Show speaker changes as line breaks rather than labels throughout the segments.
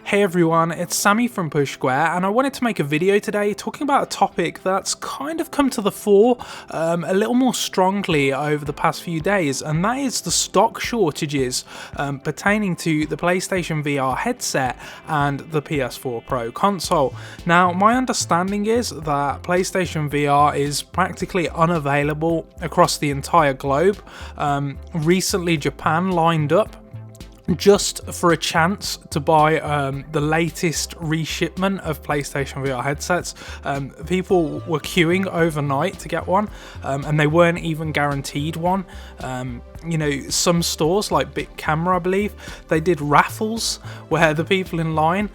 Hey everyone, it's Sammy from Push Square, and I wanted to make a video today talking about a topic that's kind of come to the fore a little more strongly over the past few days, and that is the stock shortages pertaining to the PlayStation VR headset and the PS4 Pro console. Now, my understanding is that PlayStation VR is practically unavailable across the entire globe. Recently, Japan lined up just for a chance to buy the latest reshipment of PlayStation VR headsets. People were queuing overnight to get one, and they weren't even guaranteed one. Some stores like Big Camera, I believe, they did raffles where the people in line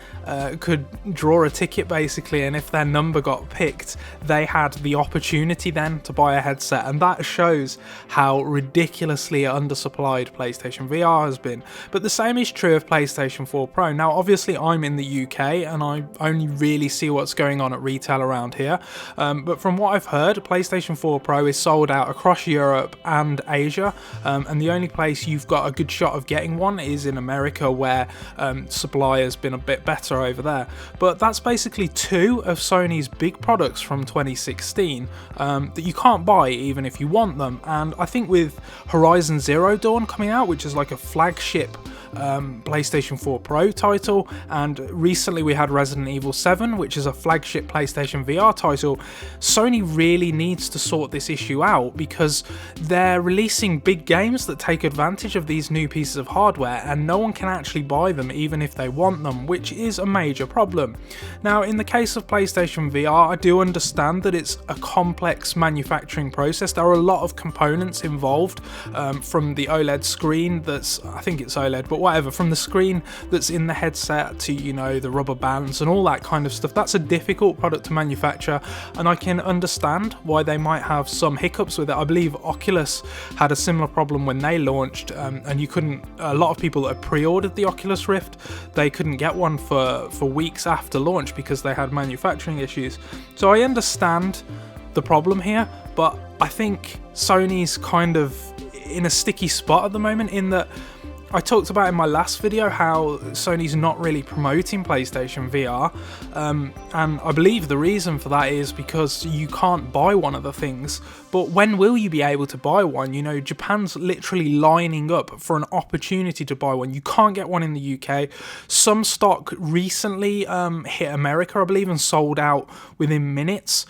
could draw a ticket basically, and if their number got picked, they had the opportunity then to buy a headset, and that shows how ridiculously undersupplied PlayStation VR has been. But the same is true of PlayStation 4 Pro. Now, obviously, I'm in the UK and I only really see what's going on at retail around here. But from what I've heard, PlayStation 4 Pro is sold out across Europe and Asia. And the only place you've got a good shot of getting one is in America, where supply has been a bit better over there. But that's basically two of Sony's big products from 2016 that you can't buy even if you want them. And I think with Horizon Zero Dawn coming out, which is like a flagship PlayStation 4 Pro title, and recently we had Resident Evil 7, which is a flagship PlayStation VR title, Sony really needs to sort this issue out, because they're releasing big games that take advantage of these new pieces of hardware and no one can actually buy them even if they want them, which is a major problem. Now, in the case of PlayStation VR, I do understand that it's a complex manufacturing process. There are a lot of components involved, from the OLED screen I think it's OLED, but whatever, from the screen that's in the headset to, the rubber bands and all that kind of stuff. That's a difficult product to manufacture, and I can understand why they might have some hiccups with it. I believe Oculus had a similar problem when they launched, and a lot of people that had pre-ordered the Oculus Rift, they couldn't get one for weeks after launch because they had manufacturing issues. So I understand the problem here, but I think Sony's kind of in a sticky spot at the moment, in that I talked about in my last video how Sony's not really promoting PlayStation VR, and I believe the reason for that is because you can't buy one of the things. But when will you be able to buy one? Japan's literally lining up for an opportunity to buy one. You can't get one in the UK. Some stock recently hit America, I believe, and sold out within minutes.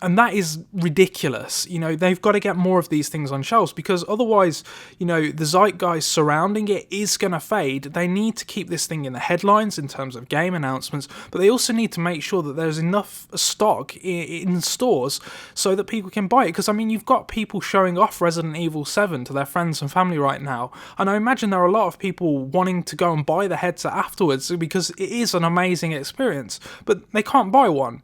And that is ridiculous. They've got to get more of these things on shelves, because otherwise, the zeitgeist surrounding it is going to fade. They need to keep this thing in the headlines in terms of game announcements, but they also need to make sure that there's enough stock in stores so that people can buy it. Because, you've got people showing off Resident Evil 7 to their friends and family right now, and I imagine there are a lot of people wanting to go and buy the headset afterwards because it is an amazing experience, but they can't buy one.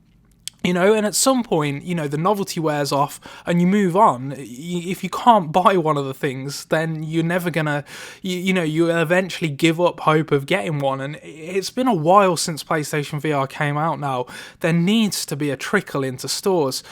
And at some point, the novelty wears off and you move on. If you can't buy one of the things, then you're never gonna, you eventually give up hope of getting one. And it's been a while since PlayStation VR came out now. There needs to be a trickle into stores,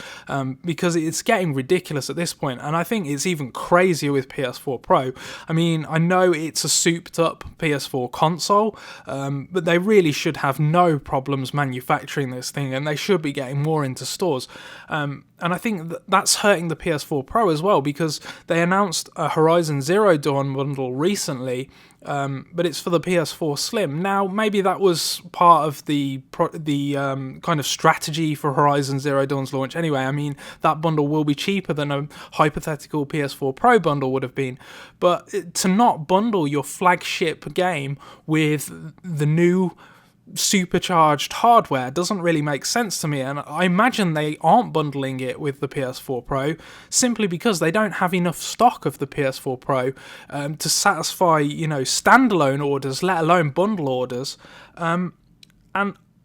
because it's getting ridiculous at this point. And I think it's even crazier with PS4 Pro. I know it's a souped up PS4 console, but they really should have no problems manufacturing this thing, and they should be getting more into stores, and I think that's hurting the PS4 Pro as well, because they announced a Horizon Zero Dawn bundle recently, but it's for the PS4 Slim. Now, maybe that was part of the kind of strategy for Horizon Zero Dawn's launch anyway. That bundle will be cheaper than a hypothetical PS4 Pro bundle would have been, but to not bundle your flagship game with the new supercharged hardware doesn't really make sense to me, and I imagine they aren't bundling it with the PS4 Pro simply because they don't have enough stock of the PS4 Pro to satisfy standalone orders, let alone bundle orders. And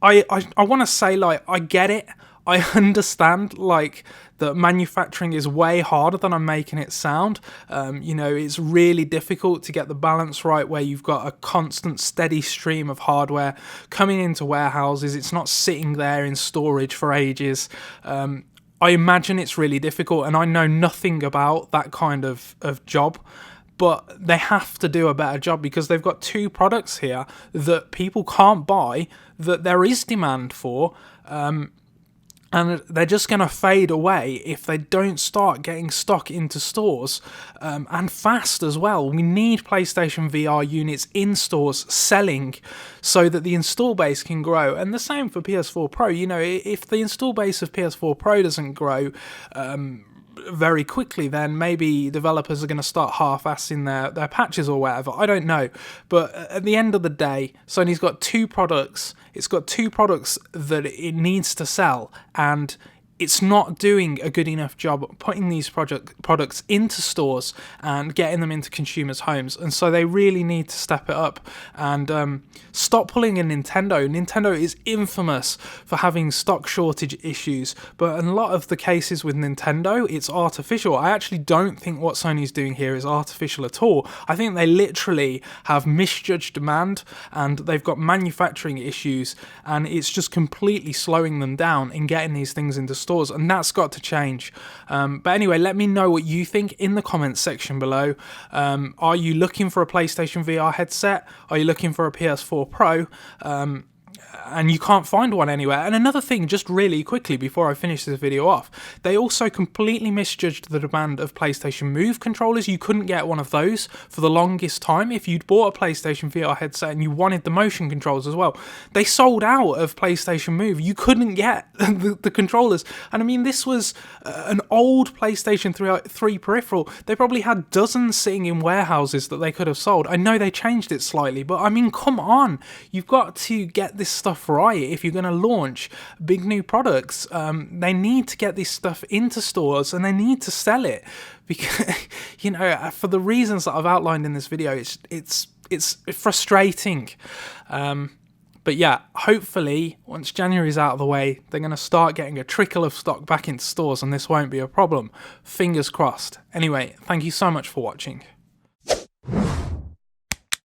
I want to say, I get it. I understand, that manufacturing is way harder than I'm making it sound. It's really difficult to get the balance right where you've got a constant, steady stream of hardware coming into warehouses. It's not sitting there in storage for ages. I imagine it's really difficult, and I know nothing about that kind of job. but they have to do a better job because they've got two products here that people can't buy, that there is demand for, and they're just going to fade away if they don't start getting stock into stores, and fast as well. We need PlayStation VR units in stores selling so that the install base can grow. And the same for PS4 Pro. You know, if the install base of PS4 Pro doesn't grow very quickly, then maybe developers are going to start half-assing their patches or whatever. I don't know. But at the end of the day, Sony's got two products. It's got two products that it needs to sell, and it's not doing a good enough job putting these products into stores and getting them into consumers' homes. And so they really need to step it up and stop pulling a Nintendo. Nintendo is infamous for having stock shortage issues, but in a lot of the cases with Nintendo, it's artificial. I actually don't think what Sony's doing here is artificial at all. I think they literally have misjudged demand, and they've got manufacturing issues, and it's just completely slowing them down in getting these things into stores, and that's got to change. But anyway, let me know what you think in the comments section below. Are you looking for a PlayStation VR headset? Are you looking for a PS4 Pro? And you can't find one anywhere. And another thing, just really quickly before I finish this video off, they also completely misjudged the demand of PlayStation Move controllers. You couldn't get one of those for the longest time. If you'd bought a PlayStation VR headset and you wanted the motion controls as well, they sold out of PlayStation Move. You couldn't get the controllers. And I mean, this was an old PlayStation 3 peripheral. They probably had dozens sitting in warehouses that they could have sold. I know they changed it slightly, but I mean, come on. You've got to get this stuff right if you're going to launch big new products. They need to get this stuff into stores and they need to sell it, because you know, for the reasons that I've outlined in this video, it's frustrating. But yeah, hopefully once January's out of the way, they're going to start getting a trickle of stock back into stores and this won't be a problem. Fingers crossed. Anyway, thank you so much for watching.